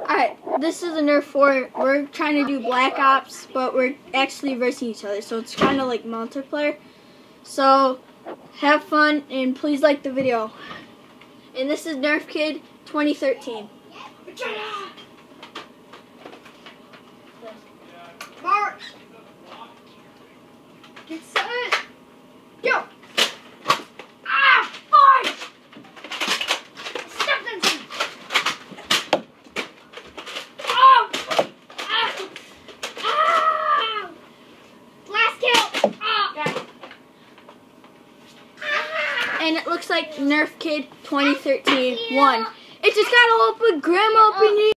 Alright, this is a Nerf 4. We're trying to do Black Ops, but we're actually versing each other, so it's kind of like multiplayer. So, have fun, and please like the video. And this is Nerf Kid 2013. March! Get set! Go! Ah! Fine! Step into! Oh! Ah! Ah! Last kill! Ah! And it looks like Nerf Kid 2013 won. It just got a little bit grim up in here.